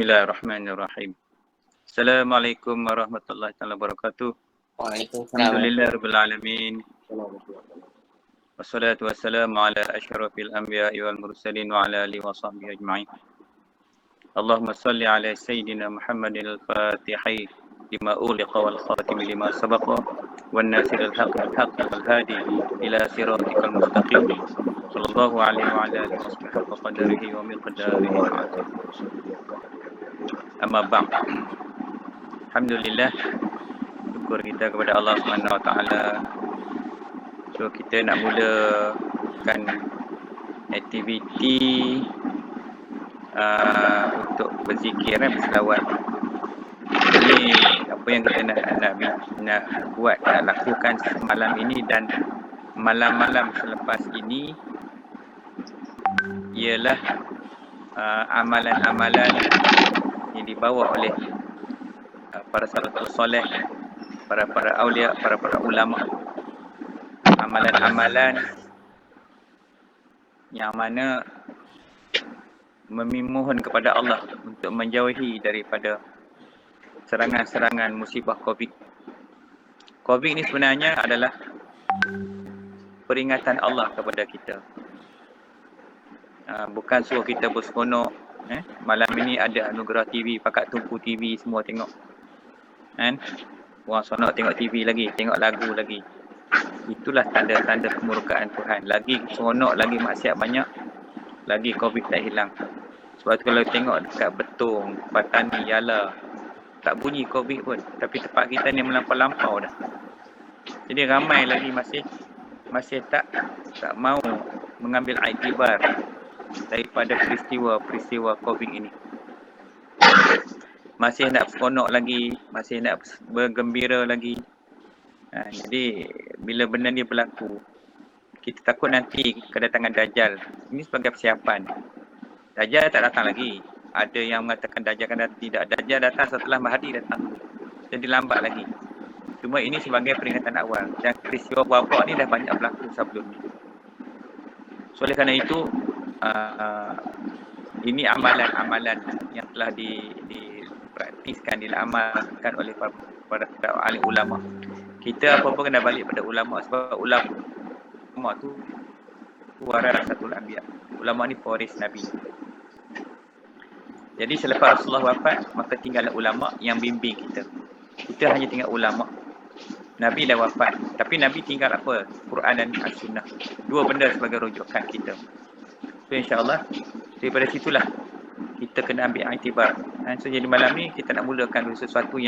Bismillahirrahmanirrahim. Assalamualaikum warahmatullahi wabarakatuh. Waalaikumsalam. Alhamdulillahirabbil alamin. Wassalatu wassalamu ala asyrafil anbiya'i wal mursalin wa ala alihi wa sahbihi ajma'in. Allahumma salli ala sayyidina Muhammadin al-Fatihi lima uliqa wal khatimi lima sabaqa wan nasiril haqqi bil haqqi wal hadi ila siratikal mustaqim. Sallallahu alaihi wa ala alihi wa sahbihi haqqa qadarihi wa miqdarihi al-'azim. Amma ba'd. Alhamdulillah, syukur kita kepada Allah Subhanahu Wa Taala. So kita nak mulakan aktiviti untuk berzikir, berselawat. Ini apa yang kita nak buat, nak lakukan malam ini dan malam-malam selepas ini ialah amalan-amalan yang dibawa oleh para salafus soleh, para awliya, para ulama. Amalan-amalan yang mana memohon kepada Allah untuk menjauhi daripada serangan-serangan musibah COVID. COVID ni sebenarnya adalah peringatan Allah kepada kita. Bukan suruh kita berseronok. Malam ini ada anugerah TV, pakat tumpu TV, semua tengok. Kan? Orang seronok tengok TV lagi, tengok lagu lagi. Itulah tanda-tanda kemurkaan Tuhan. Lagi seronok, lagi maksiat banyak, lagi COVID tak hilang. Sebab tu kalau tengok dekat Betong, Patani, Yala, tak bunyi COVID pun. Tapi tempat kita ni melampau-lampau dah. Jadi ramai lagi masih tak mau mengambil iktibar daripada peristiwa COVID ini. Masih nak seronok lagi, masih nak bergembira lagi. Jadi bila benda ni berlaku, kita takut nanti kedatangan Dajjal. Ini sebagai persiapan. Dajjal tak datang lagi. Ada yang mengatakan Dajjal akan datang. Tidak, Dajjal datang setelah Mahdi datang. Jadi lambat lagi. Cuma ini sebagai peringatan awal. Dan peristiwa wabak ni dah banyak berlaku sebelum ni. So oleh kerana itu, ini amalan-amalan yang telah dipraktiskan, diamalkan oleh para ahli ulama. Kita apa-apa kena balik pada ulama, sebab ulama tu warasatul anbiya. Ulama ni pewaris Nabi. Jadi selepas Rasulullah wafat, maka tinggallah ulama yang bimbing kita. Kita hanya tinggal ulama. Nabi dah wafat, tapi Nabi tinggal apa? Quran dan As-Sunnah. Dua benda sebagai rujukan kita. So insya-Allah daripada situlah kita kena ambil iktibar. So jadi malam ni kita nak mulakan sesuatu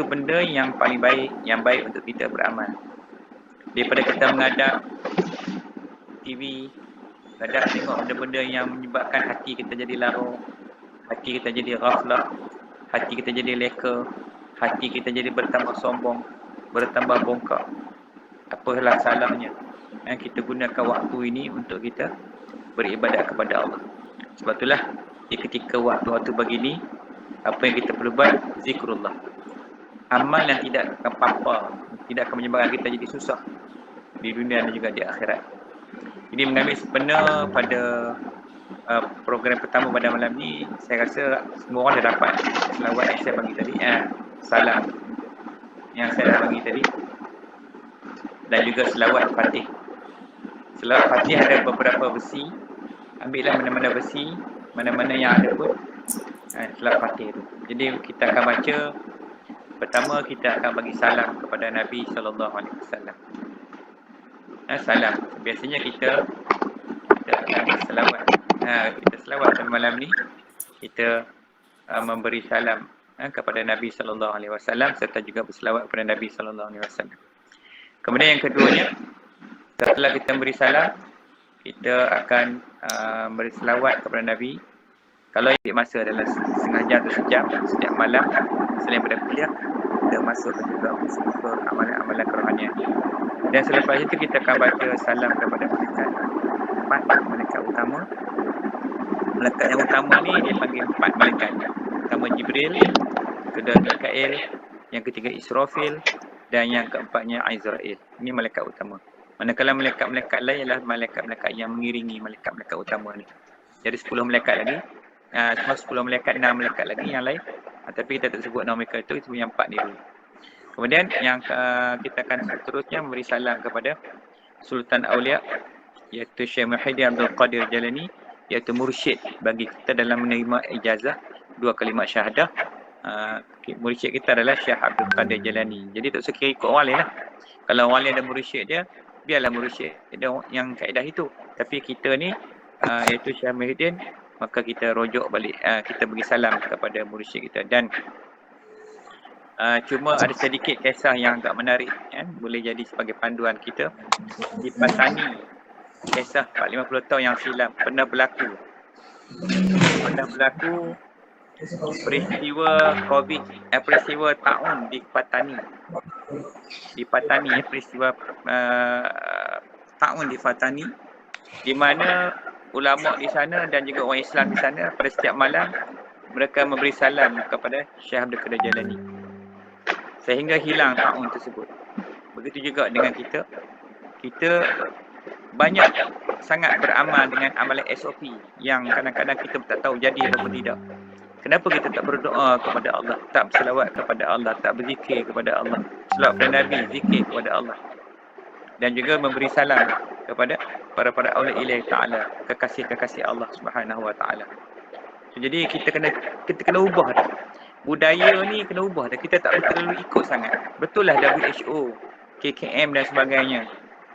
benda yang paling baik, yang baik untuk kita beramal. Daripada kita mengadap TV, tengok benda-benda yang menyebabkan hati kita jadi lara, hati kita jadi ghaflah, hati kita jadi leka, hati kita jadi bertambah sombong, bertambah bongkak. Apalah salahnya kita gunakan waktu ini untuk kita beribadat kepada Allah. Sebab itulah di ketika waktu-waktu begini, apa yang kita perlu buat? Zikrullah. Amal yang tidak akan apa-apa, tidak akan menyebabkan kita jadi susah di dunia dan juga di akhirat. Jadi mengambil sebenar pada program pertama pada malam ni, saya rasa semua orang dah dapat selawat yang saya bagi tadi, salam yang saya dah bagi tadi, dan juga selawat Fatih. Selawat Fatih ada beberapa versi. Ambillah mana-mana versi, mana-mana yang ada pun selawat Fatih tu. Jadi kita akan baca. Pertama kita akan bagi salam kepada Nabi sallallahu alaihi wasallam. Salam. Biasanya kita akan selawat. Kita selawat pada malam ni. Kita memberi salam kepada Nabi sallallahu alaihi wasallam serta juga berselawat kepada Nabi sallallahu alaihi wasallam. Kemudian yang keduanya, setelah kita beri salam, kita akan beri selawat kepada Nabi. Kalau yang masa adalah setengah jam atau sejam setiap malam selain pada kuliah, kita masuk juga unsur amalan-amalan kerohanian. Dan selepas itu kita akan baca salam kepada malaikat utama. Malaikat yang utama ni dia panggil 4 malaikat. Pertama Jibril, kedua Mikail, yang ketiga Israfil, dan yang keempatnya Azrail. Ini malaikat utama. Manakala malaikat-malaikat lain ialah malaikat-malaikat yang mengiringi malaikat-malaikat utama ni. Jadi 10 malaikat lagi Cuma 10 malaikat, 6 malaikat lagi yang lain. Tapi kita tak sebut nama mereka itu punya 4 ni dulu. Kemudian yang kita akan seterusnya memberi salam kepada Sultan Aulia, iaitu Syekh Muhyiddin Abdul Qadir Jalani, iaitu mursyid bagi kita dalam menerima ijazah 2 kalimat syahadah. Mursyid kita adalah Syekh Abdul Qadir Jalani. Jadi tak usah kira ikut wali lah. Kalau wali ada mursyid dia, biarlah mursyid dia yang kaedah itu. Tapi kita ni iaitu Syekh Muhyiddin, maka kita rujuk balik, kita bagi salam kepada mursyid kita. Dan cuma ada sedikit kisah yang agak menarik, boleh jadi sebagai panduan kita. Di Patani, kisah 450 tahun yang silam pernah berlaku peristiwa COVID, peristiwa taun di Patani. Di Patani, peristiwa taun di Patani, di mana ulama di sana dan juga orang Islam di sana pada setiap malam mereka memberi salam kepada Syekh Abdul Qadir Jalani sehingga hilang taun tersebut. Begitu juga dengan kita. Kita banyak sangat beramal dengan amalan SOP yang kadang-kadang kita tak tahu jadi atau tidak. Kenapa kita tak berdoa kepada Allah, tak berselawat kepada Allah, tak berzikir kepada Allah, selawat kepada Nabi, zikir kepada Allah, dan juga memberi salam kepada para aulia ilahi ta'ala, kekasih-kekasih Allah Subhanahu wa ta'ala. Jadi kita kena ubah dah. Budaya ni kena ubah dah. Kita tak terlalu ikut sangat. Betul lah WHO, KKM dan sebagainya.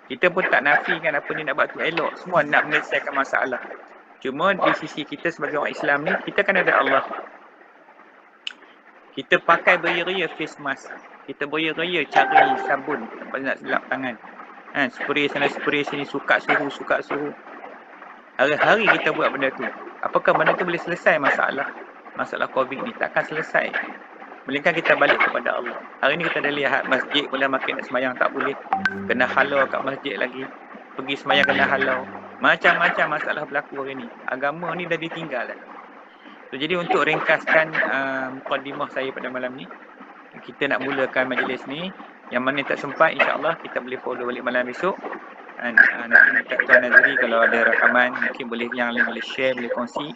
Kita pun tak nafikan apa ni nak buat tu elok. Semua nak menyelesaikan masalah. Cuma di sisi kita sebagai orang Islam ni, kita kan ada Allah. Kita pakai beria-ria face mask. Kita beria-ria cari sabun tempat nak selap tangan. Spray sana, spray sini, sukat suhu. Hari-hari kita buat benda tu. Apakah benda tu boleh selesai masalah COVID ni? Takkan selesai. Melainkan kita balik kepada Allah. Hari ni kita dah lihat masjid boleh makin nak sembahyang tak boleh. Kena halau kat masjid lagi. Pergi sembahyang kena halau. Macam-macam masalah berlaku hari ni. Agama ni dah ditinggal dah. So, jadi untuk ringkaskan mukadimah saya pada malam ni, kita nak mulakan majlis ni. Yang mana tak sempat, insya-Allah kita boleh follow balik malam esok. Nanti minta Tuan Nazri kalau ada rakaman, mungkin boleh yang lain boleh share, boleh kongsi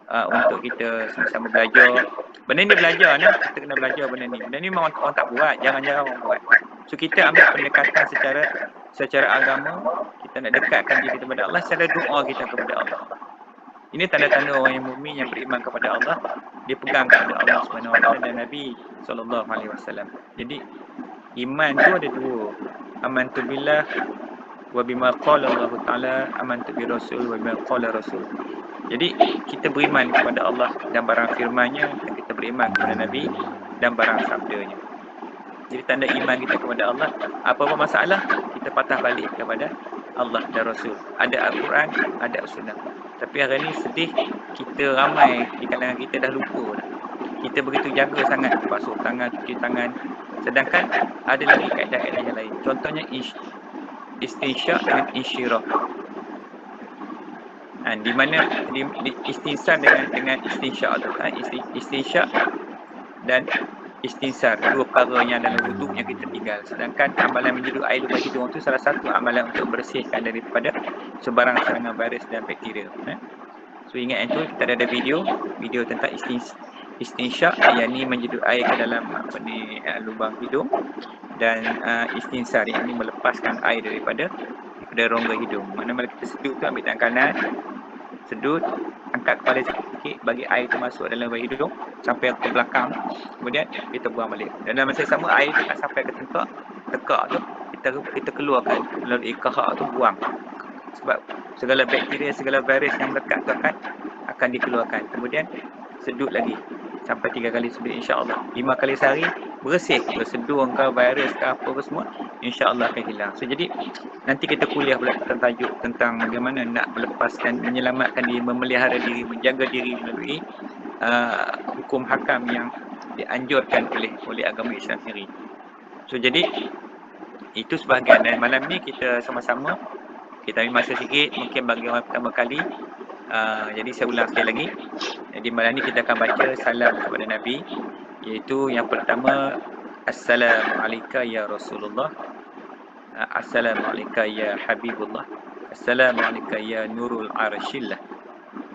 untuk kita sama-sama belajar. Benda ni belajar ni, kita kena belajar benda ni. Benda ni memang orang tak buat, jarang-jarang orang buat. So kita ambil pendekatan secara agama, kita nak dekatkan diri kita kepada Allah, secara doa kita kepada Allah. Ini tanda-tanda orang yang mukmin yang beriman kepada Allah, dia pegang kepada Allah Subhanahu Wa Taala dan Nabi sallallahu alaihi wasallam. Jadi iman tu ada dua. Amantu billah wa bima qala Allah Taala, amantu bi rasul wa bima qala rasul. Jadi kita beriman kepada Allah dan barang firman-Nya, dan kita beriman kepada Nabi dan barang sabdanya. Jadi tanda iman kita kepada Allah, apa-apa masalah kita patah balik kepada Allah dan Rasul. Ada Al-Quran, ada As-Sunnah. Tapi hari ni sedih, kita ramai di kalangan kita dah lupa dah. Kita begitu jaga sangat basuh tangan, cuci tangan. Sedangkan ada lagi kaedah-kaedah yang lain. Contohnya istinsyak dengan insyirah. Di mana di istinsar dengan istinsyak tu, istinsyak dan istinsar, dua perkara yang dalam wuduk yang kita tinggal. Sedangkan amalan menyeduh air lupa hidung itu salah satu amalan untuk bersihkan daripada sebarang serangan virus dan bakteria. So ingat itu, kita ada video tentang istinsyak, yakni menyeduh air ke dalam lubang hidung, dan istinsar, yakni melepaskan air daripada rongga hidung. Mana-mana kita sedut tu, ambil tangan kanan, sedut, angkat kepala sikit, bagi air tu masuk dalam lubang hidung sampai ke belakang, kemudian kita buang balik. Dan dalam masa sama, air tu akan sampai ke tekak tu, kita keluarkan melalui kahak tu, buang. Sebab segala bakteria, segala virus yang melekat tu akan dikeluarkan. Kemudian sedut lagi sampai 3 kali sedut, insya-Allah. 5 kali sehari bersih, bersedur ke virus ke apa ke semua, insya-Allah akan hilang. So jadi nanti kita kuliah pula tentang tajuk tentang bagaimana nak melepaskan, menyelamatkan diri, memelihara diri, menjaga diri melalui hukum hakam yang dianjurkan oleh agama Islam sendiri. So jadi itu sebahagian. Dan malam ni kita sama-sama, kita ambil masa sikit, mungkin bagi orang pertama kali. Jadi saya ulang sekali lagi. Jadi malam ni kita akan baca salam kepada Nabi, iaitu yang pertama, Assalamualaikum ya Rasulullah, Assalamualaikum ya Habibullah, Assalamualaikum ya Nurul Arshillah,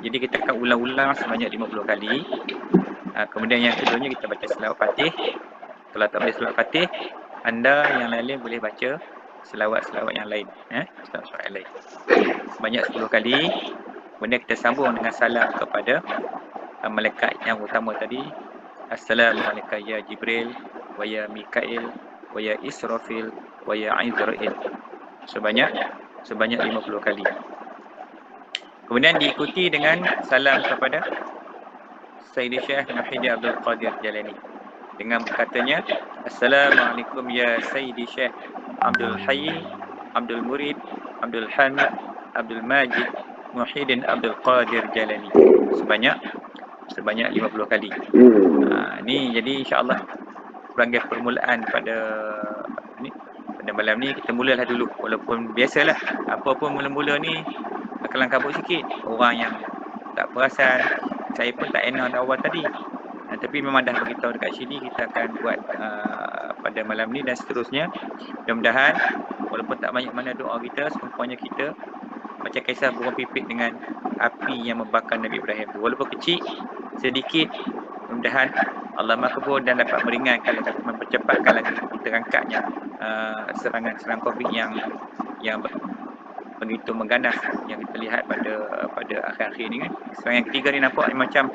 Jadi kita akan ulang-ulang sebanyak 50 kali. Kemudian yang keduanya kita baca selawat Fatih. Kalau tak boleh selawat Fatih, anda yang lain boleh baca selawat-selawat yang lain. Selawat-selawat yang lain. Sebanyak 10 kali. Kemudian kita sambung dengan salam kepada malaikat yang utama tadi. Assalamualaikum ya Jibril, wa ya Mikail, wa ya Israfil, wa ya Izrail. Sebanyak 50 kali. Kemudian diikuti dengan salam kepada Sayyidi Syekh Muhyiddin Abdul Qadir Jalani dengan berkatanya, Assalamualaikum ya Sayyidi Syekh Abdul Hayy, Abdul Murid, Abdul Hamid, Abdul Majid, Muhyiddin Abdul Qadir Jalani. Sebanyak 50 kali. Ni jadi insya-Allah sebagai permulaan pada malam ni kita mulalah dulu, walaupun biasalah apa pun mula-mula ni kelang kabut sikit. Orang yang tak perasan, saya pun tak enak awal tadi. Tapi memang dah beritahu dekat sini kita akan buat pada malam ni dan seterusnya. Mudah-mudahan walaupun tak banyak mana doa kita, serumpanya kita macam kisah burung pipit dengan api yang membakar Nabi Ibrahim tu. Walaupun kecil, sedikit, mudah-mudahan Allah makbul dan dapat meringankan, mempercepatkan lagi terangkatnya serangan COVID yang begitu mengganas yang kita lihat pada akhir-akhir ni kan. Serangan yang ketiga ni nampak macam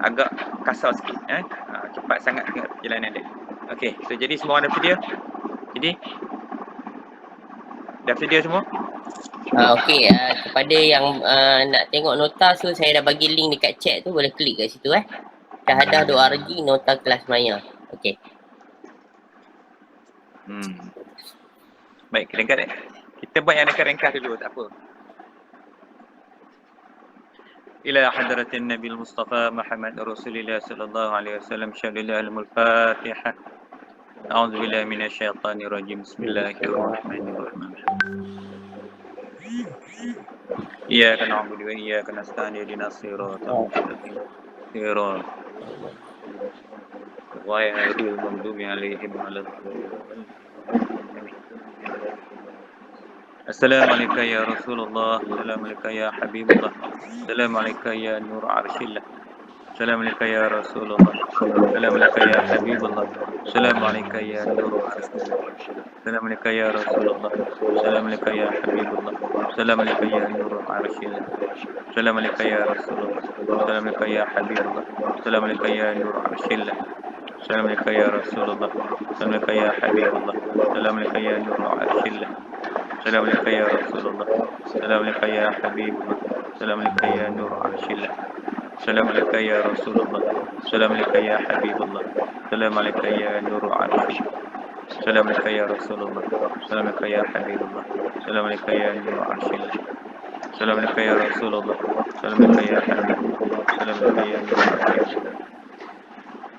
agak kasar sikit, cepat sangat tengok perjalanan dia. Okey, so jadi semua orang dah sedia? Jadi dah sedia semua? Okey, kepada yang nak tengok nota tu, saya dah bagi link dekat chat tu, boleh klik kat situ Syahadah.org nota kelas maya. Okey. Baik, kita buat yang ringkas dulu, tak apa. Ila hadratin Nabi Mustafa Muhammad Rasulullah sallallahu alaihi wasallam, syadillah al-Fatiha. A'udzu billahi minasyaitonir rajim. Bismillahirrahmanirrahim. Iyyaka na'budu wa iyyaka nasta'in ihdinas siratal mustaqim. Ghayril maghdubi 'alaihim waladdallin. Assalamualaikum ya Rasulullah, Assalamualaikum ya Habibullah, Assalamualaikum ya Nur Arshillah, Assalamualaikum ya Rasulullah, Assalamualaikum ya Habibullah, Assalamualaikum ya Nur Arshillah, Assalamualaikum ya Rasulullah, Assalamualaikum ya Habibullah, Assalamualaikum ya Nur Arshillah, Assalamualaikum ya Rasulullah, Assalamualaikum ya Habibullah, Assalamualaikum ya Nur Arshillah, Assalamualaikum ya Rasulullah, Assalamualaikum ya Habibullah, Assalamualaikum ya Nur Arshillah, Assalamualaikum ya Rasulullah, Assalamualaikum ya Habibullah, Assalamualaikum ya Nur Arshillah, Assalamualaikum ya Rasulullah, Assalamualaikum ya Habibullah, Assalamualaikum ya Nur Arshillah, Assalamualaikum ya Rasulullah, Assalamualaikum ya Habibullah, Assalamualaikum ya Nur Arshillah, Assalamualaikum ya Rasulullah, Assalamualaikum ya Habibullah, Assalamualaikum ya Nur Arshillah, Assalamualaikum ya Rasulullah, Assalamualaikum ya Habibullah,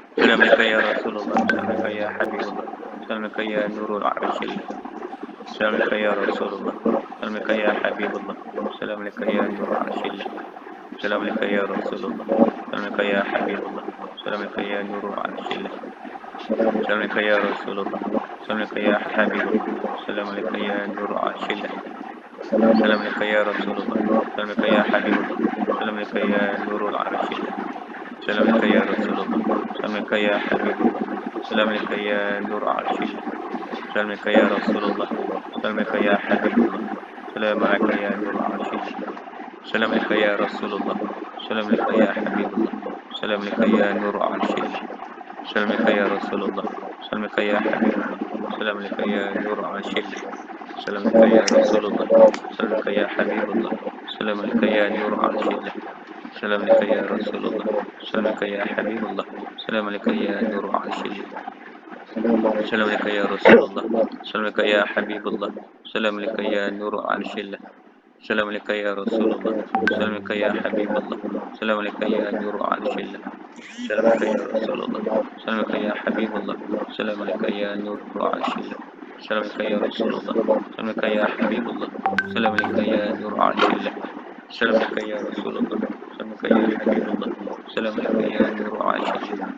Assalamualaikum ya Nur Arshillah, Assalamualaikum ya Rasulullah, Assalamualaikum ya Habibullah, Assalamualaikum ya Nur Arshillah, Assalamualaikum ya Rasulullah, Assalamualaikum ya Habibullah, Assalamualaikum ya Nur Arshillah, Assalamualaikum ya Rasulullah, Assalamualaikum ya Habibullah, Assalamualaikum ya Nur Arshillah, Assalamualaikum ya Rasulullah, Assalamualaikum ya Habibullah, Assalamualaikum ya Nur Arshillah, Assalamualaikum ya Rasulullah, Assalamualaikum ya Habibullah, Assalamualaikum ya Nur Arshillah, Assalamualaikum ya Rasulullah, Assalamualaikum ya Habibullah, Assalamualaikum ya Nur Arshillah, Assalamualaikum ya Rasulullah, Assalamualaikum ya Habibullah, Assalamualaikum ya Nur Arshillah, Assalamualaikum ya Rasulullah, Assalamualaikum ya Habibullah, Assalamualaikum ya Nur Arshillah, Assalamualaikum ya Rasulullah, Assalamualaikum ya Habibullah, Assalamualaikum ya Nur Arshillah, Assalamualaikum ya Rasulullah, Assalamualaikum ya Habibullah, Assalamualaikum ya Nur Arshillah, Assalamualaikum ya Rasulullah, Assalamualaikum ya Habibullah, Assalamualaikum ya Nur Arshillah, Assalamualaikum ya Rasulullah, Assalamualaikum ya Habibullah, Assalamualaikum ya Nur Arshillah, Assalamualaikum ya Rasulullah, Assalamualaikum ya Habibullah, Assalamualaikum ya Nur Arshillah, Assalamualaikum ya Rasulullah, Assalamualaikum ya Habibullah, Assalamualaikum ya Nur Arshillah, Assalamualaikum ya Rasulullah, Assalamualaikum ya Habibullah, Assalamualaikum ya Nur Arshillah,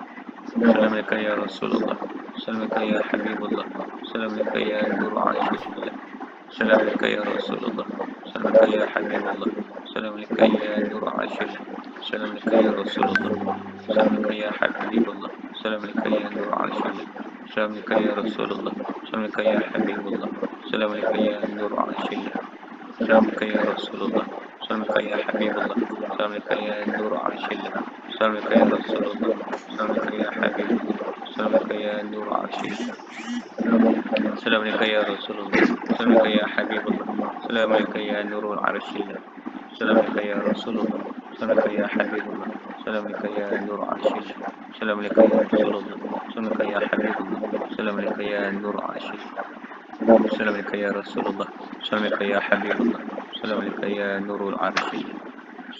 Assalamualaikum ya Rasulullah, Assalamualaikum ya Habibullah, Assalamualaikum ya Nur Arshillah, Assalamualaikum ya Rasulullah, Assalamualaikum ya Habibullah, سلام عليك يا نور عرش الله. سلام عليك يا رسول الله. سلام عليك يا حبيب الله. سلام عليك يا نور عرش الله. سلام عليك يا رسول الله. سلام عليك يا حبيب الله. سلام عليك يا نور عرش الله. سلام عليك يا رسول الله. سلام عليك يا حبيب الله. سلام عليك يا نور عرش الله. سلام عليك يا رسول الله. سلام عليك يا حبيب الله. سلام عليك يا نور عرش الله. سلام عليك يا رسول الله. سلام عليك يا حبيب الله. سلام عليك يا نور العرش الله. سلام عليك يا رسول الله. سلام عليك يا حبيب الله. سلام عليك يا نور عرش الله. سلام عليك يا رسول الله. سلام عليك يا حبيب الله. سلام عليك يا نور عرش الله. سلام عليك يا رسول الله. سلام عليك يا حبيب الله. سلام عليك يا نور العرش الله.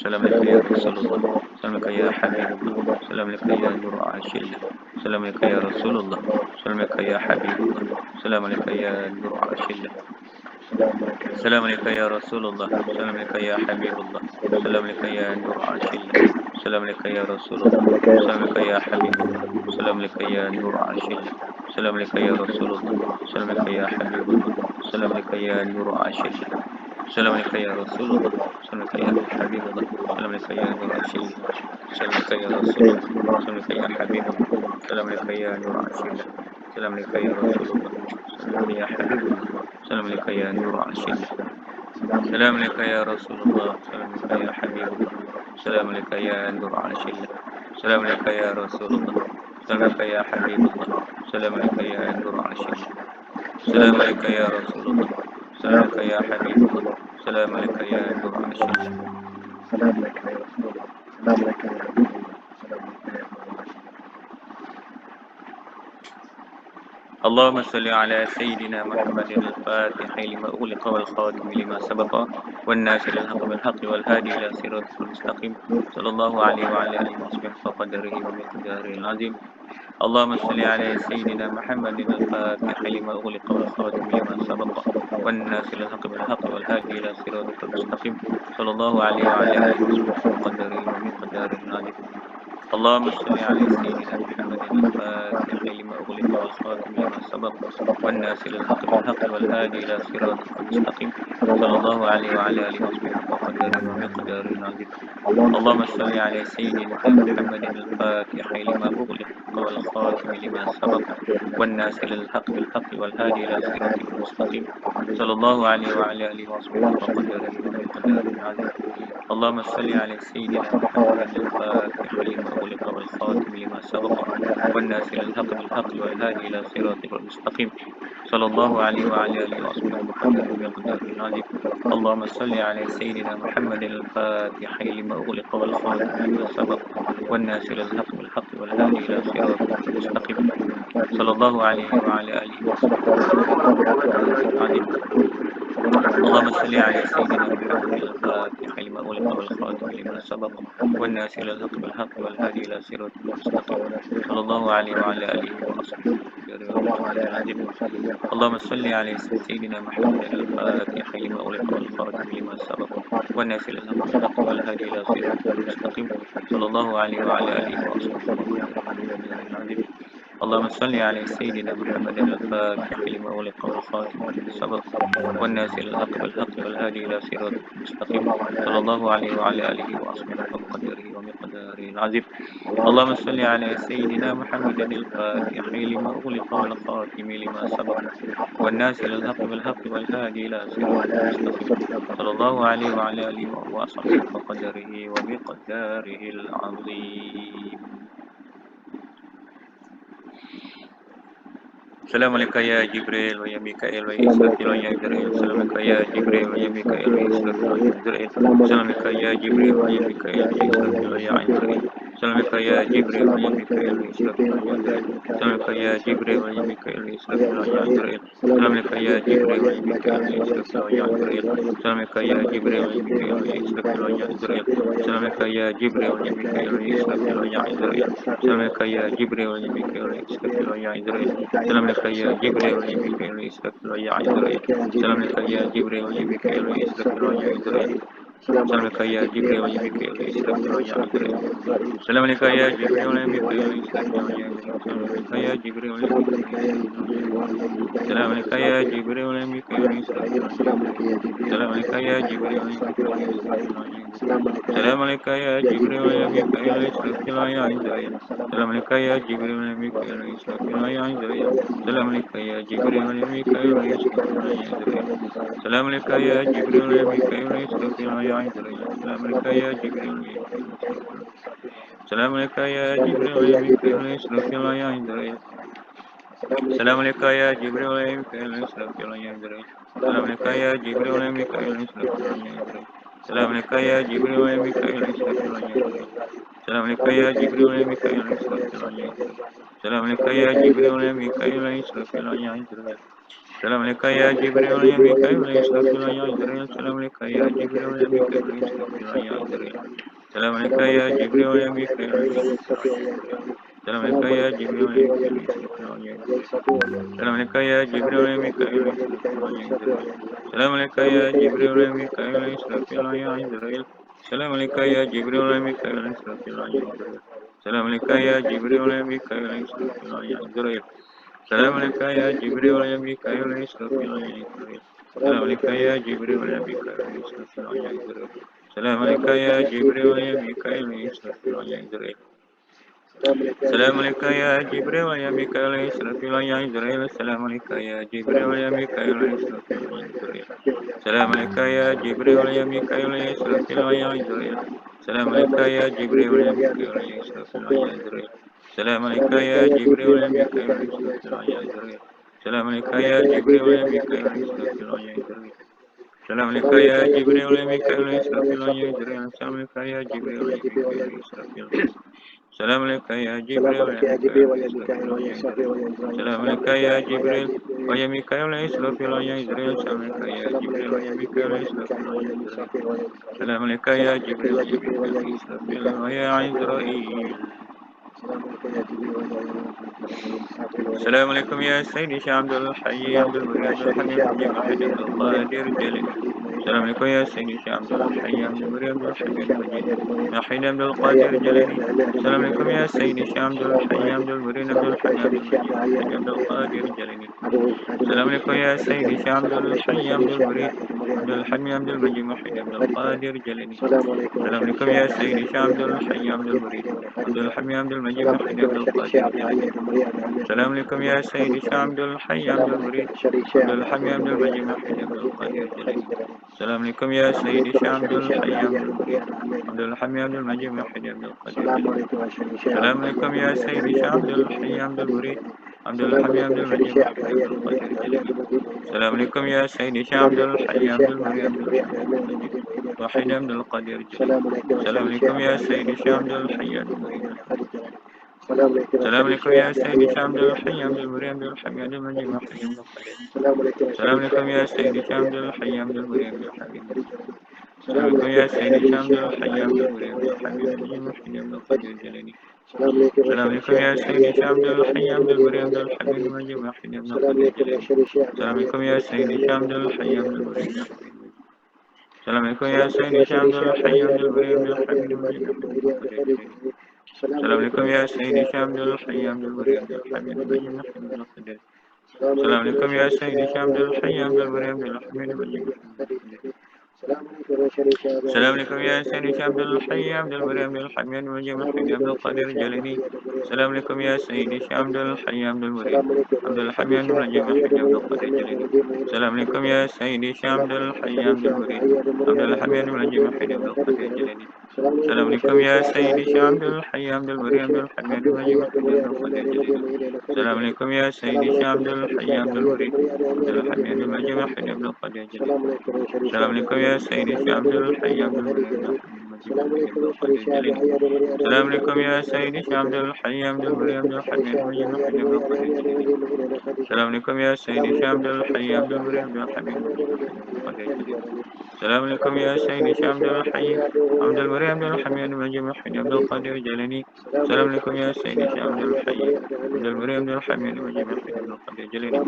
سلام عليك يا رسول الله. سلام عليك يا حبيب الله. سلام عليك يا نور عرش الله. سلام عليك يا رسول الله. سلام عليك يا حبيب الله. سلام عليك يا نور عرش الله. سلام عليك يا رسول الله. سلام عليك يا حبيب الله. سلام عليك يا نور عرش الله. سلام عليك يا رسول الله. سلام عليك يا حبيب الله. سلام عليك يا نور عرش الله. سلام عليك يا رسول الله. سلام عليك يا حبيب الله. سلام عليك يا نور عرش الله. سلام عليك يا رسول الله. سلام عليك يا حبيب الله. سلام عليك يا نور عرش الله. سلام عليك يا رسول الله. سلام عليك يا حبيب الله. سلام عليك يا نور عرش الله. سلام عليك يا رسول الله. سلام عليك يا حبيب الله. سلام عليك يا نور عرش الله. سلام عليك يا رسول الله. سلام عليك يا حبيب الله. سلام عليك يا نور عرش الله. سلام عليك يا رسول الله. سلام عليك يا حبيب الله. سلام عليك يا نور عرش الله. سلام عليك يا رسول الله. سلام عليك يا حبيب الله. سلام عليك يا نور عرش الله. سلام لك يا رسول الله. سلام لك يا حبيب الله. اللهم صل على سيدنا محمد الفاتح لما أغلق والخاتم لما سبق والناصر الحق بالحق والهادي إلى صراطك المستقيم صلى الله عليه وعلى آله وصحبه وقدره ومقداره العظيم. اللهم صل على سيدنا محمد الفاتح لما أغلق والخاتم لما سبق والناصر الحق بالحق والهادي إلى صراطك المستقيم صلى الله عليه وعلى آله وصحبه وقدره ومقداره العظيم. اللهم صل على سيدنا محمد الفاتح لما أغلق والخاتم لما سبق والناصر الحق بالحق والهادي إلى صراطك المستقيم صلى الله عليه وعلى آله وصحبه وقدره ومقداره العظيم. اللهم صل على سيدنا محمد الفاتح لما أغلق والخاتم لما سبق والناصر الحق بالحق والهادي إلى صراطك المستقيم صلى الله عليه وعلى آله وصحبه وقدره ومقداره العظيم. اللهم صل على سيدنا محمد الفاتح لما أغلق والخاتم لما سبق والناصر الحق بالحق والهادي إلى صراطك المستقيم صلى الله عليه وعلى آله وصحبه وقدره ومقداره العظيم. اللهم صل على سيدنا محمد الفاتح لما أغلق والخاتم لما سبق والناصر الحق بالحق والهادي إلى صراطك المستقيم صلى الله عليه وعلى آله وصحبه وقدره العظيم. اللهم صل على سيدنا محمد الفاتح لما أغلق والخاتم لما سبق والناصر الحق بالحق والهادي إلى صراطك المستقيم صلى الله عليه وعلى آله وصحبه وسلم. اللهم صل على سيدنا محمد الفاتح لما أغلق والخاتم لما سبق والناصر الحق بالحق والهادي إلى صراطك المستقيم صلى الله عليه وعلى آله وصحبه وسلم. اللهم صل على سيدنا محمد الفاتح لما أغلق والخاتم لما سبق والناصر الحق بالحق والهادي إلى صراطك المستقيم صلى الله عليه وعلى آله وأصحابه وقدره ومقداره العظيم. اللهم صل على سيدنا محمد الفاتح لما أغلق والخاتم لما سبق والناصر الحق بالحق والهادي إلى صراطك المستقيم صلى الله عليه وعلى آله وأصحابه وقدره ومقداره العظيم. السلام عليك يا جبريل ويا ميكائيل ويا إسرافيل ويا إسرائيل. السلام عليك يا جبريل ويا ميكائيل ويا إسرافيل ويا إسرائيل. السلام عليك يا جبريل ويا ميكائيل ويا إسرافيل ويا إسرائيل. السلام عليك يا جبريل ويا ميكائيل ويا إسرافيل ويا إسرائيل. السلام عليك يا جبريل ويا ميكائيل ويا إسرافيل ويا إسرائيل. السلام عليك يا جبريل ويا ميكائيل ويا إسرافيل ويا إسرائيل. السلام عليك يا جبريل ويا ميكائيل ويا إسرافيل ويا إسرائيل. السلام عليك يا جبريل ويا ميكائيل ويا إسرافيل ويا إسرائيل. السلام عليك يا جبريل ويا ميكائيل ويا إسرافيل ويا إسرائيل. السلام عليك يا جبريل ويا ميكائيل ويا إسرافيل ويا إسرائيل. السلام عليك يا جبريل ويا ميكائيل ويا إسرافيل ويا إسرائيل. Assalamualaikum ya Jibril wa ya Mikail wa Israfil wa ya Azrail. Assalamualaikum ya Jibril wa ya Mikail wa Israfil wa ya Azrail. Assalamualaikum ya Jibril wa ya Mikail wa Israfil wa ya Azrail. Assalamualaikum ya Jibril wa ya Mikail wa Israfil wa ya Azrail. Assalamualaikum ya Jibril wa ya Mikail wa Israfil wa ya Azrail. Assalamualaikum ya Jibril wa ya Mikail wa Israfil wa ya Azrail. Assalamualaikum ya Jibril wa ya Mikail wa Israfil wa ya Azrail. Assalamualaikum ya Jibril wa ya Mikail wa Israfil wa ya Azrail. Assalamualaikum ya Jibril wa ya Mikail wa Israfil wa ya Azrail. Assalamualaikum ya Jibril wa ya Mikail wa Israfil. Assalamualaikum ya Jibril wa ya Mikail wa Israfil wa ya Azrail. Assalamualaikum ya Jibril wa ya Mikail wa Israfil wa ya Azrail. Assalamualaikum ya Jibril wa ya Mikail wa Israfil wa ya Azrail. Assalamualaikum ya Jibril wa ya Mikail wa Israfil wa ya Azrail. Assalamualaikum ya Jibril wa ya Mikail wa Israfil wa ya Azrail. Assalamualaikum ya Jibril wa ya Mikail wa Israfil wa ya Azrail. Assalamualaikum ya Jibril wa ya Mikail wa Israfil wa ya Azrail. Assalamualaikum ya Jibril wa ya Mikail wa Israfil wa ya Azrail. Assalamualaikum ya Jibril wa ya Mikail wa Israfil wa ya Azrail. Assalamualaikum ya Jibril wa ya Mikail wa Israfil wa ya Azrail. Assalamualaikum ya Jibril wa ya Mikail wa Israfil wa ya Azrail. Assalamualaikum ya Jibril wa ya Mikail wa Israfil wa ya Azrail. Assalamualaikum ya Jibril wa ya Mikail wa Israfil wa ya Azrail. Assalamualaikum ya Jibril wa ya Mikail wa Israfil wa ya Azrail. Assalamualaikum ya Jibril wa ya Mikail wa Israfil wa ya Azrail. Assalamualaikum ya Jibril wa ya Mikail wa Israfil wa ya Azrail. Assalamualaikum ya Jibril wa ya Mikail wa Israfil wa ya Azrail. Assalamualaikum ya Jibril wa ya Mikail wa Israfil wa ya Azrail. Assalamualaikum ya Jibril wa ya Mikail wa Israfil wa ya Azrail. Assalamualaikum ya Jibril wa ya Mikail wa Israfil wa ya Azrail. Assalamualaikum ya Jibril wa ya Mikail wa Israfil wa ya Azrail. Assalamualaikum ya Jibril wa ya Mikail wa Israfil wa ya Azrail. Assalamualaikum ya Jibril wa ya Mikail wa Israfil wa ya Azrail. Assalamualaikum ya Jibril wa ya Mikail wa Israfil wa ya Azrail. Assalamualaikum ya Jibril wa ya Mikail wa Israfil. Assalamualaikum ya Jibril wa ya Mikail wa Israfil wa ya Azrail. Assalamualaikum ya Jibril wa ya Mikail wa Israfil wa ya Azrail. Assalamualaikum ya Jibril wa ya Mikail wa Israfil wa ya Azrail. Assalamualaikum ya Jibril wa ya Mikail wa Israfil wa ya Azrail. Assalamualaikum ya Sayyidi Syekh Abdul Hayy Abdul Bari Abdul Hamid Abdul Majid Abdul Qadir Jalil. Assalamualaikum ya Sayyidi Syekh Abdul Hayy Abdul Bari Abdul Hamid Majid Mahid Abdul Qadir Jalil. Assalamualaikum ya Sayyidi Syekh Abdul Hayy Abdul Bari Abdul Hamid Abdul Majid Mahid Abdul Qadir Jalil. Assalamualaikum ya Sayyidi Syekh Abdul Hayy Abdul Bari Abdul Hamid Abdul Majid Mahid Abdul Qadir Jalil. Assalamualaikum ya Sayyidi Syekh Abdul Hayy Abdul Bari Abdul Hamid Abdul Majid Mahid Abdul Qadir Jalil. Assalamualaikum ya Sayyidi Syekh Abdul Hayy Abdul Bari Abdul Hamid Abdul Majid Mahid Abdul Qadir Jalil. Assalamualaikum ya Sayyidi Syekh Abdul Hayy Abdul Bari Abdul Hamid Abdul Majid Mahid Abdul Qadir Jalil. Assalamualaikum ya Sayyidi Syekh Abdul Hayy Abdul Bari Abdul Hamid Abdul Majid Mahid Abdul Qadir Jalil. Assalamualaikum ya Sayyidi Syekh Abdul Hayy Abdul Bari Abdul Hamid Abdul Majid Mahid Abdul Qadir Jalil. Assalamualaikum ya Sayyidi Syekh Abdul Hayy Abdul Bari Assalamualaikum ya Sayyidi Syekh Abdul Hayy Abdul Bari Abdul Hamid Abdul Majid Mahid Abdul Qadir. Assalamualaikum ya Sayyidi Syekh Abdul Hayy Abdul Bari Abdul Hamid. Assalamualaikum ya Sayyidi Syekh Abdul Hayy Abdul Bari Abdul Hamid Abdul Majid Abdul Qadir Jalani. Assalamualaikum ya Sayyidi Syekh Abdul Hayy Abdul Bari Abdul Hamid Majid Mahid Abdul Qadir Jalani. Assalamualaikum ya Sayyidi Syekh Abdul Hayy Abdul Bari Abdul Hamid. Assalamualaikum ya Sayyidi Syekh Abdul Hayy Abdul Bari Abdul Hamid Majid Abdul Qadir Jalani. Assalamualaikum ya Sayyidi Syekh Abdul Hayy Abdul Bari Abdul Hamid Majid Mahid Abdul Qadir. Assalamualaikum ya Sayyidi Syekh Abdul Hayy Abdul Bari Abdul Hamid Majid Mahid Abdul Qadir. Assalamualaikum ya Sayyidi Syekh Abdul Hayy Abdul Bari Abdul Hamid Majid Mahid Abdul Qadir Jalani. Assalamualaikum ya Sayyidi Syekh Abdul Hayy Abdul Bari Abdul Hamid Majid Mahid Abdul Qadir Jalani. Assalamualaikum ya Sayyidi Syekh Abdul Hayy Abdul Bari Abdul Hamid Majid Mahid Abdul Qadir Jalani. Assalamualaikum ya Sayyidi Syekh Abdul Hayy Abdul Bari Abdul Hamid Majid Mahid Abdul Qadir Jalani. Assalamualaikum ya Sayyidi Syekh Abdul Hayy Abdul Bari Abdul Hamid Majid Mahid Abdul Qadir Jalani. Assalamualaikum ya Sayyidi Syekh Abdul Hayy Abdul Bari Abdul Hamid Majid Mahid Abdul Qadir Jalani. Assalamualaikum ya Sayyidi Syekh Abdul Hayy Abdul Bari Abdul Hamid Majid Mahid Abdul Qadir Jalani. Assalamualaikum ya Sayyidi Syekh Abdul Hayy Abdul Bari Abdul Hamid Majid Mahid Abdul Qadir Jalani. Assalamualaikum ya Sayyidi Syekh Abdul Hayy Abdul Bari Abdul Hamid Majid Muhammad Abdul Qadir Jalani. Assalamualaikum ya Sayyidi Syekh Abdul Hayy Abdul Bari Abdul Hamid Majid Muhammad Abdul Qadir Jalani.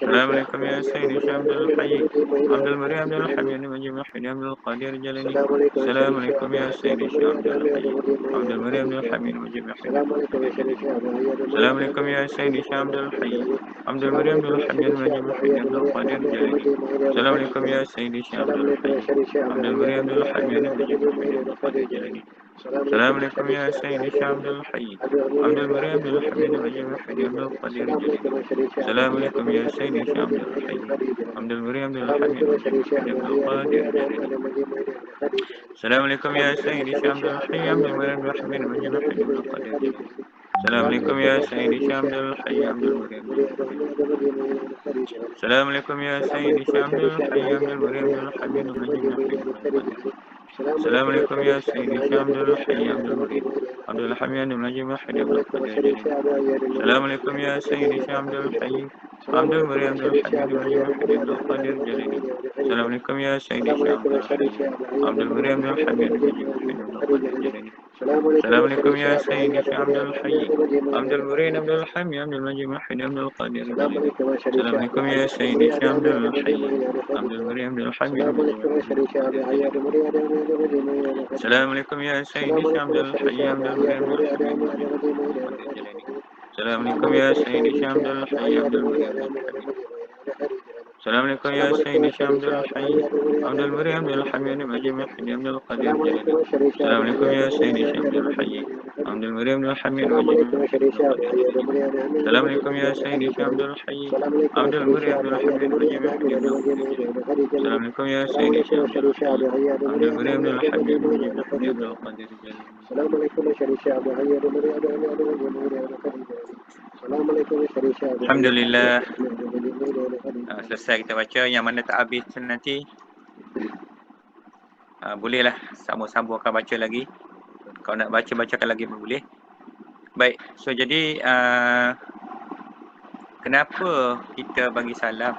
Assalamualaikum ya Sayyidi Syekh Abdul Hayy Abdul Bari Abdul Hamid Majid Muhammad Abdul Qadir Jalani. Assalamualaikum ya Sayyidi Syekh Abdul Hayy Abdul Bari Abdul Hamid Majid Muhammad Abdul Qadir Jalani. Assalamualaikum ya Sayyidi Syekh Abdul Hayy Abdul Bari Abdul Hamid Majid Muhammad Abdul Qadir Jalani. Assalamualaikum ya Sayyidi Syekh Abdul Hayy Abdul Bari Abdul Hamid Majid Muhammad Abdul Qadir Jalani. Assalamualaikum ya Sayyidi Syekh Abdul Hayy Abdul Bari Abdul Hamid Majid Muhammad Abdul Qadir Jalani. Assalamualaikum ya Sayyidi Syekh Abdul Hayy Abdul Bari Abdul Hamid Majid Muhammad Abdul Qadir Jalani. Assalamualaikum ya Sayyidi Syekh Abdul Hayy Abdul Bari Abdul Hamid Majid Muhammad Abdul Qadir Jalani. Assalamualaikum ya Sayyidi Syekh Abdul Hayy Abdul Bari Abdul Assalamualaikum ya Sayyidi Syekh Abdul Hayy Abdul Bari Abdul Hamid Majid Muhammad Abdul Qadir. Assalamualaikum ya Sayyidi Syekh Abdul Hayy Abdul Bari Abdul Hamid Majid Muhammad Abdul Qadir Jalani. Assalamualaikum ya Sayyidi Syekh Abdul Hayy Abdul Bari Abdul Hamid Majid Muhammad Abdul Qadir Jalani. Assalamualaikum ya Sayyidi Syekh Abdul Hayy Abdul Bari Abdul Hamid Majid Muhammad Abdul Qadir Jalani. Assalamualaikum ya Sayyidi Syekh Abdul Hayy Abdul Bari Abdul Hamid Abdul Majid Muhammad Abdul Qadir Jalani. Assalamualaikum ya Sayyidi Syekh Abdul Hayy Abdul Bari Abdul Hamid Majid Muhammad Abdul Qadir Jalani. Assalamualaikum ya Sayyidi Syekh Abdul Hayy Abdul Bari Abdul Hamid Majid Muhammad Abdul Qadir Jalani. Assalamualaikum ya Sayyidi Syekh Abdul Hayy Abdul Bari Abdul Hamid. Assalamualaikum ya Sayyidi Syekh Abdul Hayy Abdul Bari Abdul Hamid Majid Muhammad Abdul Qadir Jalani. Assalamualaikum ya Sayyidi Syekh Abdul Hayy Abdul Bari Abdul Hamid Majid Muhammad Abdul Qadir Jalani. Assalamualaikum ya Sayyidi Syekh Abdul Hayy Abdul Bari Abdul Hamid Majid Muhammad Abdul Qadir Jalani. Assalamualaikum ya Sayyidi Syekh Abdul Hayy Abdul Bari Abdul Hamid Majid Muhammad Abdul Qadir Jalani. Alhamdulillah. Selesai kita baca. Yang mana tak habis nanti bolehlah sambung-sambung akan baca lagi. Kalau nak bacakan lagi pun boleh. Baik, so jadi kenapa kita bagi salam?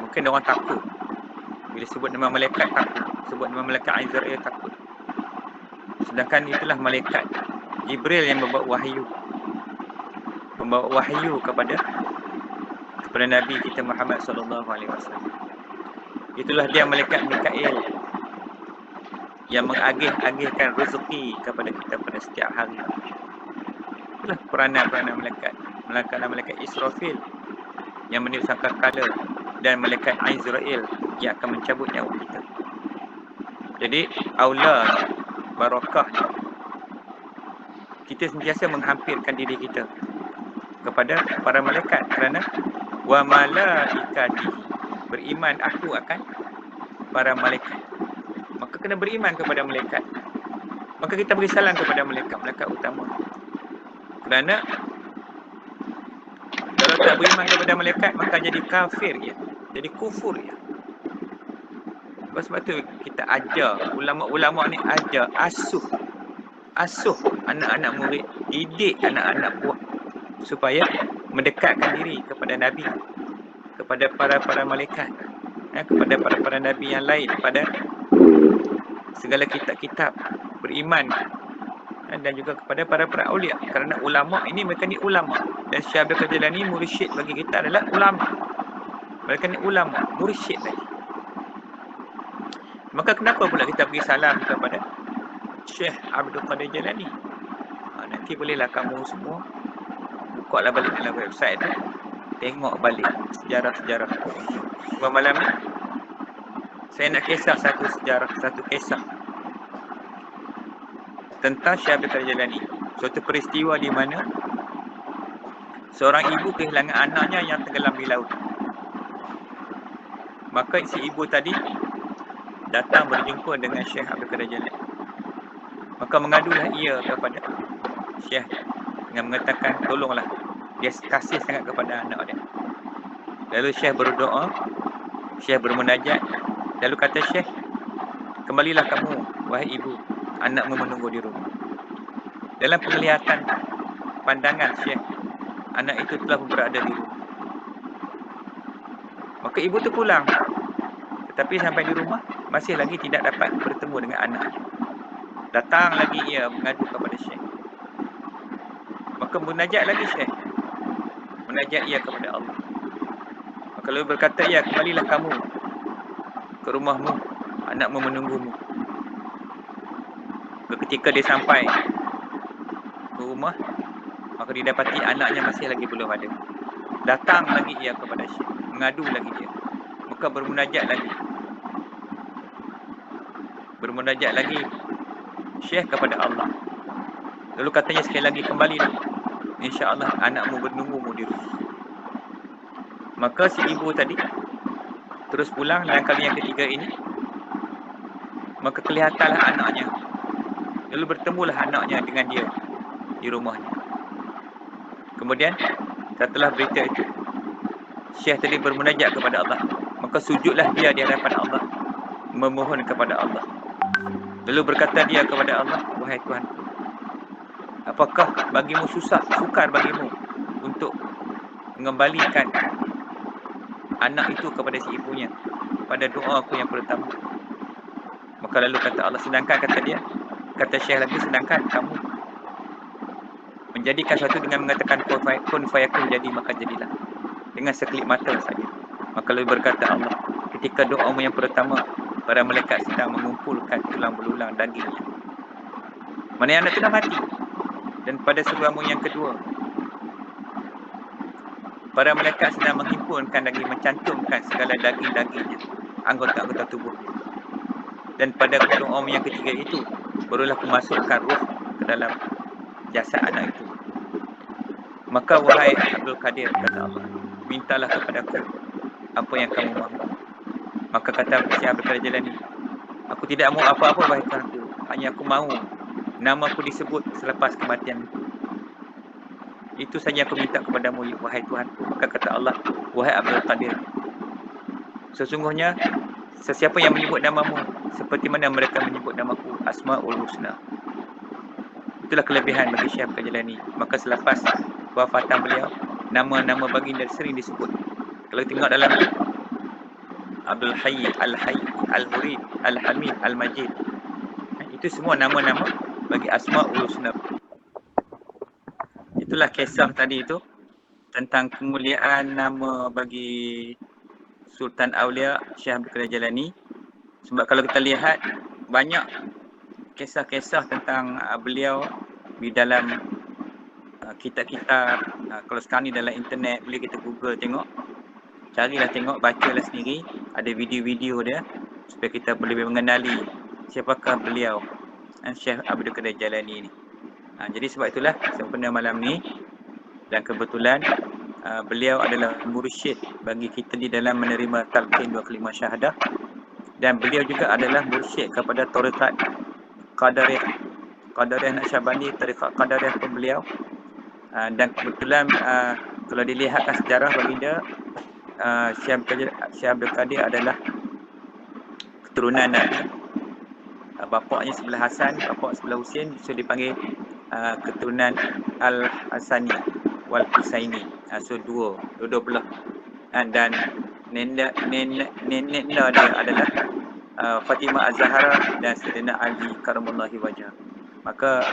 Mungkin orang takut. Bila sebut nama malaikat takut. Sebut nama malaikat Azrail takut. Sedangkan itulah malaikat Jibril yang membawa wahyu kepada Nabi kita Muhammad sallallahu alaihi wasallam. Itulah dia malaikat Mikail yang mengagih-agihkan rezeki kepada kita pada setiap hari. Itulah peranan malaikat. Malaikat Israfil yang meniup sangkakala dan malaikat Azrail yang akan mencabut nyawa kita. Jadi aula barakah kita sentiasa menghampirkan diri kita kepada para malaikat kerana wa malaikatihi, beriman aku akan para malaikat. Maka kena beriman kepada malaikat. Maka kita beri salam kepada malaikat utama. Kerana kalau tak beriman kepada malaikat maka jadi kafir ya. Jadi kufur ya. Sebab tu kita ajar, ulama-ulama ni ajar, asuh anak-anak murid, didik anak-anak buah supaya mendekatkan diri kepada Nabi, kepada para malaikat, kepada para Nabi yang lain, pada segala kitab-kitab, beriman dan juga kepada para aulia. Kerana ulama ini, mereka ni ulama, dan Syekh Abdul Qadir Jalani mursyid bagi kita adalah ulama. Mereka ni ulama, mursyid lagi. Maka kenapa pula kita beri salam kepada Syekh Abdul Qadir Jalani? Nanti bolehlah kamu semua buka lah balik dalam website tu, tengok balik sejarah-sejarah. Malam ni saya nak kisah satu kisah tentang Syekh Abdul Qadir Jalani. Suatu peristiwa di mana seorang ibu kehilangan anaknya yang tenggelam di laut. Maka si ibu tadi datang berjumpa dengan Syekh Abdul Qadir Jalani. Maka mengadulah ia kepada Syekh dengan mengatakan, tolonglah, dia kasih sangat kepada anak dia. Lalu Syekh berdoa, Syekh bermunajat. Lalu kata Syekh, kembalilah kamu, wahai ibu, anakmu menunggu di rumah. Dalam penglihatan pandangan Syekh, anak itu telah berada di rumah. Maka ibu tu pulang. Tapi sampai di rumah masih lagi tidak dapat bertemu dengan anaknya. Datang lagi ia mengadu kepada Syekh. Maka munajat lagi Syekh. Munajat ia kepada Allah. Maka lalu berkata, ya kembalilah kamu ke rumahmu, anakmu menunggumu. Ketika dia sampai ke rumah, maka didapati anaknya masih lagi belum ada. Datang lagi ia kepada Syekh, mengadu lagi dia. Maka bermunajat lagi Syekh kepada Allah. Lalu katanya sekali lagi, kembalilah, insya-Allah anakmu menunggumu di rumah. Maka si ibu tadi terus pulang dan kali yang ketiga ini, maka kelihatanlah anaknya. Lalu bertemulah anaknya dengan dia di rumahnya. Kemudian setelah berita itu, Syekh tadi bermunajat kepada Allah. Maka sujudlah dia di hadapan Allah, memohon kepada Allah. Lalu berkata dia kepada Allah, wahai Tuhanku, apakah bagimu sukar bagimu untuk mengembalikan anak itu kepada si ibunya pada doa aku yang pertama? Maka lalu kata Allah, sedangkan kata Syekh lagi, sedangkan kamu menjadikan sesuatu dengan mengatakan kun fayakun, jadi maka jadilah, dengan sekelip mata saja. Maka lalu berkata Allah, ketika doamu yang pertama, para malaikat sedang mengumpulkan tulang belulang dagingnya, mana yang anak sudah mati. Dan pada seruamu yang kedua, para malaikat sedang menghimpunkan daging, mencantumkan segala daging-dagingnya, anggota-anggota tubuhnya. Dan pada doamu yang ketiga itu, barulah memasukkan ruh ke dalam jasad anak itu. Maka wahai Abdul Qadir, kata Allah, mintalah kepadaku apa yang kamu mahu. Maka kata Syekh Abdul Qadir Jailani, aku tidak mahu apa-apa wahai Tuhanku, hanya aku mahu nama aku disebut selepas kematian. Itu saja aku minta kepadamu wahai Tuhanku. Maka kata Allah, wahai Abdul Qadir, sesungguhnya sesiapa yang menyebut namamu seperti mana mereka menyebut namaku, Asmaul Husna. Itulah kelebihan bagi Syekh Abdul Qadir Jailani. Maka selepas wafatan beliau, nama-nama baginda sering disebut. Kalau tengok dalam Abdul Hayy, Al-Hayy, Al-Murid, Al-Hamid, Al-Majid, itu semua nama-nama bagi Asmaul Husna. Itulah kisah tadi itu tentang kemuliaan nama bagi Sultan Aulia Syekh Abdul Qadir Jailani. Sebab kalau kita lihat banyak kisah-kisah tentang beliau di dalam kitab-kitab. Kalau sekarang ni dalam internet, boleh kita Google tengok, carilah tengok, bacalah sendiri, ada video-video dia supaya kita boleh mengenali siapakah beliau, Syekh Abdul Qadir Jailani ni. Jadi sebab itulah sempena malam ni, dan kebetulan beliau adalah mursyid bagi kita di dalam menerima talqin 2 kalimah syahadah, dan beliau juga adalah mursyid kepada tarekat Qadariyah Naqsyabandi, tarekat Qadariyah pun beliau. Dan kebetulan kalau dilihatkan sejarah baginda, Syekh Abdul Qadir adalah keturunan Nabi. Bapaknya sebelah Hasan, bapak sebelah Husain, so dipanggil keturunan Al-Hasani wal Husaini. So dua belah. Dan nenek dia adalah Fatimah Az-Zahra dan Sayyidina Ali karamallahu wajhah. Maka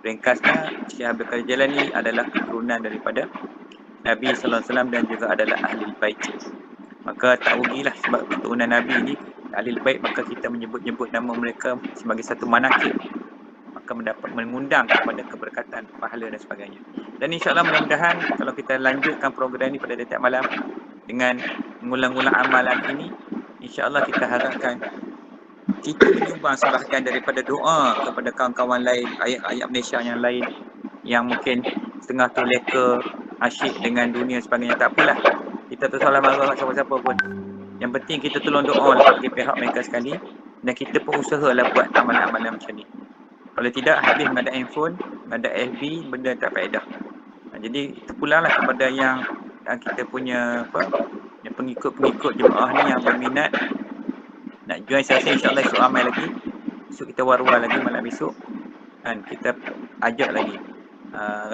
ringkasnya, Syekh Abdul Qadir Jailani adalah keturunan daripada Nabi sallallahu alaihi wasallam dan juga adalah Ahlul Bait. Maka tak rugilah sebab keturunan Nabi ni Ahlul Bait, maka kita menyebut-nyebut nama mereka sebagai satu manakib, maka mendapat mengundang kepada keberkatan, pahala dan sebagainya. Dan insya-Allah mudah-mudahan kalau kita lanjutkan program ini pada setiap malam dengan mengulang-ulang amalan ini, insya-Allah kita harapkan kita menyumbang sebahagian daripada doa kepada kawan-kawan lain, rakyat Malaysia yang lain yang mungkin setengah tu leka, asyik dengan dunia sebagainya. Tak apalah, kita tak salah marah siapa-siapa pun. Yang penting kita tolong doa bagi pihak mereka sekali, dan kita pun usahalah buat amalan-amalan macam ni. Kalau tidak, habis mengadap handphone, mengadap FB, benda tak faedah. Jadi terpulanglah kepada yang kita punya yang pengikut-pengikut jemaah ni yang berminat nak join, saya rasa insya-Allah esok ramai lagi. Esok kita war-war lagi malam esok, kan kita ajak lagi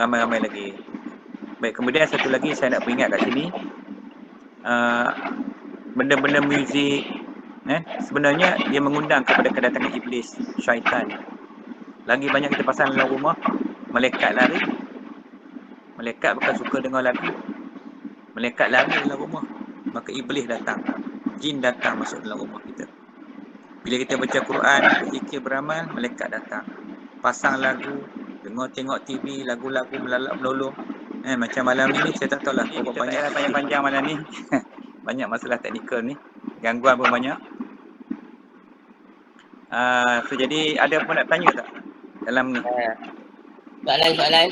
ramai-ramai lagi. Baik, kemudian satu lagi saya nak peringat kat sini, benda-benda muzik, sebenarnya dia mengundang kepada kedatangan iblis, syaitan. Lagi banyak kita pasang dalam rumah, malaikat lari. Malaikat bukan suka dengar lagu. Malaikat lari dalam rumah. Maka iblis datang. Jin datang masuk dalam rumah kita. Bila kita baca Quran, berzikir, beramal, malaikat datang. Pasang lagu, tengok TV, lagu-lagu melalak melolong. Macam malam ni saya tak tahulah. Berapa banyak panjang malam ni. Banyak masalah teknikal ni. Gangguan pun banyak. So jadi ada apa nak tanya tak dalam ni? Soalan.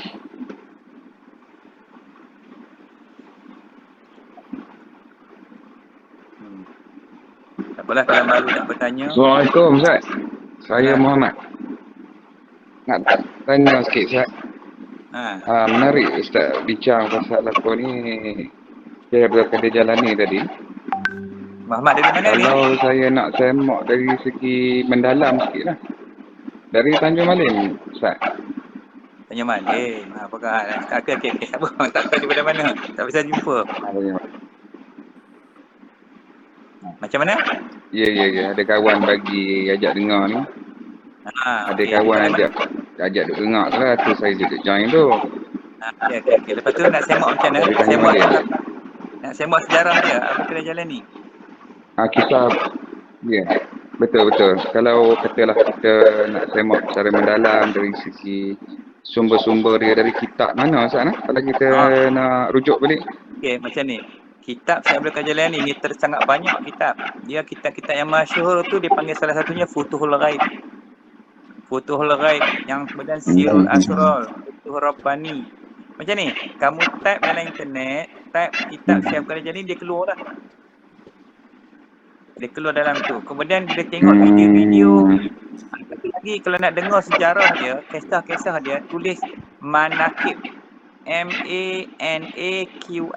Tak apalah kalau malu nak bertanya. Assalamualaikum Ustaz. Saya Ya. Muhammad. Nak tanya sikit Ustaz. Menarik Ustaz bincang pasal apa ni. Saya berkata jalani tadi. Muhammad dari mana ni? Kalau saya nak semak dari segi mendalam sikit lah. Dari Tanjung Malim Ustaz. Tanya Malin. Apakah? Okey. Sabar. Tak tahu daripada mana. Tak bisa jumpa. Macam mana? Ya. Ada kawan bagi ajak dengar ni. Ada okey. kawan ajak duk dengar tu lah. Tu saya duduk join tu. Okey. Lepas tu nak semak macam mana? Dari Tanjung Malim. Nak semak sejarah dia. Apa kena jalan ni? Kisah. Ya. Betul. Kalau katalah kita nak semak secara mendalam dari segi sumber-sumber dia dari kitab mana Ustaz nah? Kalau kita nak rujuk balik. Okey, macam ni. Kitab Syekh Abdul Qadir Jailani ni sangat banyak kitab. Dia kitab-kitab yang masyhur tu dipanggil salah satunya Futuhul Ghaib. Futuhul Ghaib yang kemudian Sirul Asrar, Futuhul Rabbani. Macam ni, kamu type dalam internet, type kitab Syekh Abdul Qadir Jailani, dia keluar dah. Dia keluar dalam tu. Kemudian dia tengok video-video. Lagi kalau nak dengar sejarah dia, kisah-kisah dia, tulis Manaqib. MANAQIB.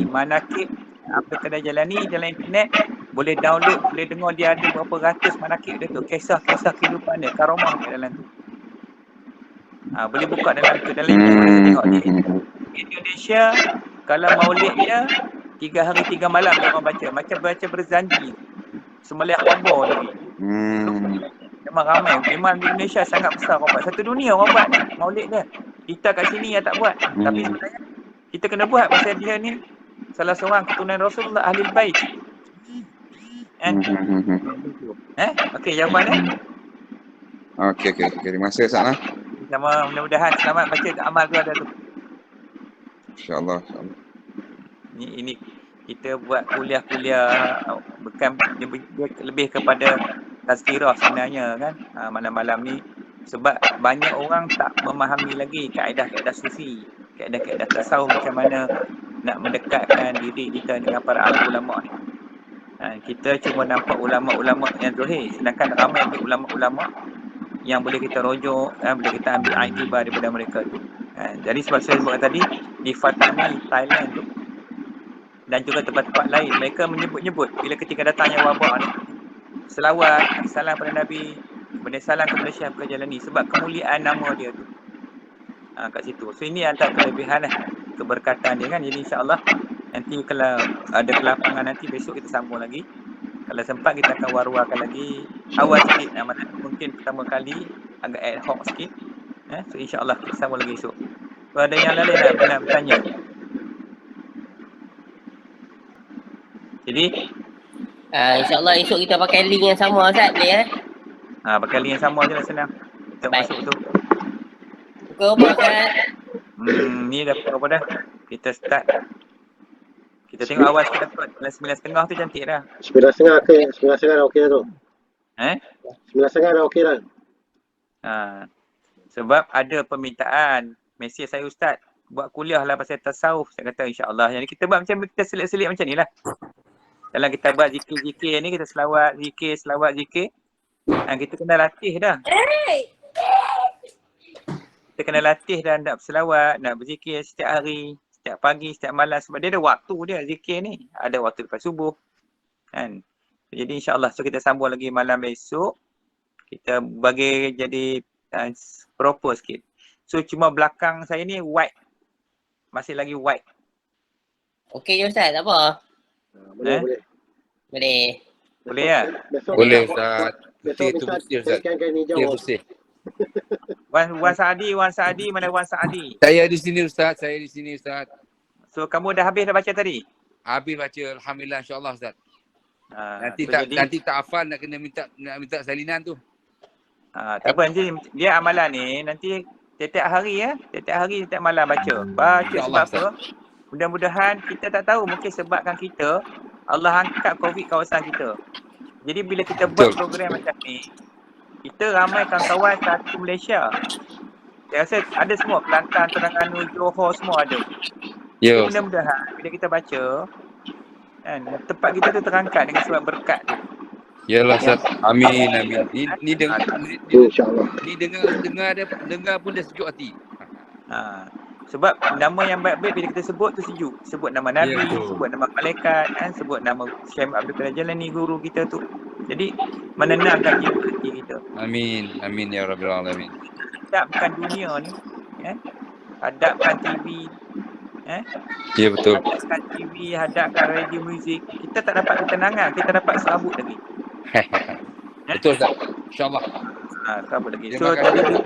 Manaqib Abdul Qadir Jailani dalam internet. Boleh download, boleh dengar dia ada berapa ratus manaqib dia tu. Kisah-kisah kehidupan dia, karamah dia dalam tu. Boleh buka dalam tu. Dalam internet boleh tengok di Indonesia. Kalau maulid dia 3 hari 3 malam dia orang baca. Macam baca berzanji. Sembelih khabar lagi. Memang ramai. Memang di Malaysia sangat besar orang buat. Satu dunia orang buat ni maulid dia. Kita kat sini yang tak buat. Tapi sebenarnya kita kena buat pasal dia ni salah seorang keturunan Rasulullah Ahlul Bait. Okey, jawapan dia. Okey. Terima kasih Ustaz nah. Sama, mudah-mudahan selamat baca amal tu ada tu. InsyaAllah. Ini kita buat kuliah-kuliah bukan dia lebih kepada tazkirah sebenarnya kan. Malam-malam ni sebab banyak orang tak memahami lagi kaedah-kaedah sufi, kaedah-kaedah tasawuf macam mana nak mendekatkan diri kita dengan para alim ulama ni. Kita cuma nampak ulama-ulama yang zahir, sedangkan ramai lagi ulama-ulama yang boleh kita rujuk, boleh kita ambil iktibar daripada mereka tu. Jadi sebab saya sebut tadi di Fatani, Thailand tu dan juga tempat-tempat lain, mereka menyebut-nyebut bila ketika datangnya wabak ni, selawat, salam pada Nabi, kemudian salam kepada Syekh Abdul Qadir Jailani sebab kemuliaan nama dia tu. Kat situ. So ini antara kelebihan keberkatan dia kan. Jadi insya-Allah nanti kalau ada kelapangan nanti besok kita sambung lagi. Kalau sempat kita akan war-warkan lagi awal sikit. Mungkin pertama kali agak ad hoc sikit. So insya-Allah kita sambung lagi esok. So ada yang lain nak bertanya. Jadi InsyaAllah esok kita pakai link yang sama Ustaz boleh pakai link yang sama je lah senang. Kita masuk tu. Pukul apa Ustaz? Ni dah pukul apa dah? Kita start. Kita tengok awal sikit dapat. 9.30 tu cantik dah. 9.30 okey. 9.30 dah okey dah tu. 9.30 dah okey dah. Sebab ada permintaan. Mesej saya Ustaz. Buat kuliah lah pasal tasawuf. Saya kata insyaAllah. Jadi kita buat macam kita selit-selit macam ni lah. Dalam kita buat zikir-zikir ni, kita selawat, zikir. Kita kena latih dah. Kita kena latih dah nak berselawat, nak berzikir setiap hari, setiap pagi, setiap malam. Sebab dia ada waktu dia zikir ni. Ada waktu lepas subuh. Kan? Jadi insyaAllah. So kita sambung lagi malam esok. Kita bagi jadi proper sikit. So cuma belakang saya ni white. Masih lagi white. Okey je Ustaz, tak apa. Boleh. Boleh. Boleh ya? Besok Boleh minta- Ustaz. Besok Putih tu minta bersih Ustaz. berikan kain hijau. Putih Bos. bersih. Wan Saadi, mana Wan Saadi? Saya di sini Ustaz, So kamu dah habis dah baca tadi? Habis baca alhamdulillah insya-Allah Ustaz. Nanti So, nanti tak hafal nak kena minta salinan tu. tak apa, nanti dia amalan ni nanti setiap hari ya, setiap malam baca. Baca sebab InsyaAllah, apa? Mudah-mudahan kita tak tahu, mungkin sebabkan kita Allah angkat COVID kawasan kita. Jadi bila kita buat Betul. program macam ni, kita ramai kawan-kawan satu Malaysia. Saya rasa ada semua, Kelantan, Terengganu, Johor semua ada. Jadi Ya. mudah-mudahan bila kita baca kan, tempat kita tu terangkat dengan sebab berkat tu. Yalah Ustaz. Amin. Ni dengar InsyaAllah. ni dengar pun dah sejuk hati. Sebab nama yang baik-baik bila kita sebut tu sejuk. Sebut nama Nabi, Ya, betul. sebut nama malaikat, kan, sebut nama Syekh Abdul Qadir Jalani, guru kita tu. Jadi menenangkan jiwa hati kita. Amin ya Rabbil Alamin. Hadapkan dunia ni, kan? Hadapkan TV, Ya betul. hadapkan TV, hadapkan radio muzik. Kita tak dapat ketenangan, kita dapat serabut lagi. Betul Ustaz. InsyaAllah. Serabut lagi. Terima So kasih.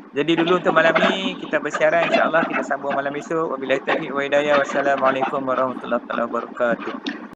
jadi dulu untuk malam ni kita bersiaran, insya-Allah kita sambung malam esok. Wabillahi taufiq wa hidayah. Wassalamualaikum warahmatullahi wabarakatuh.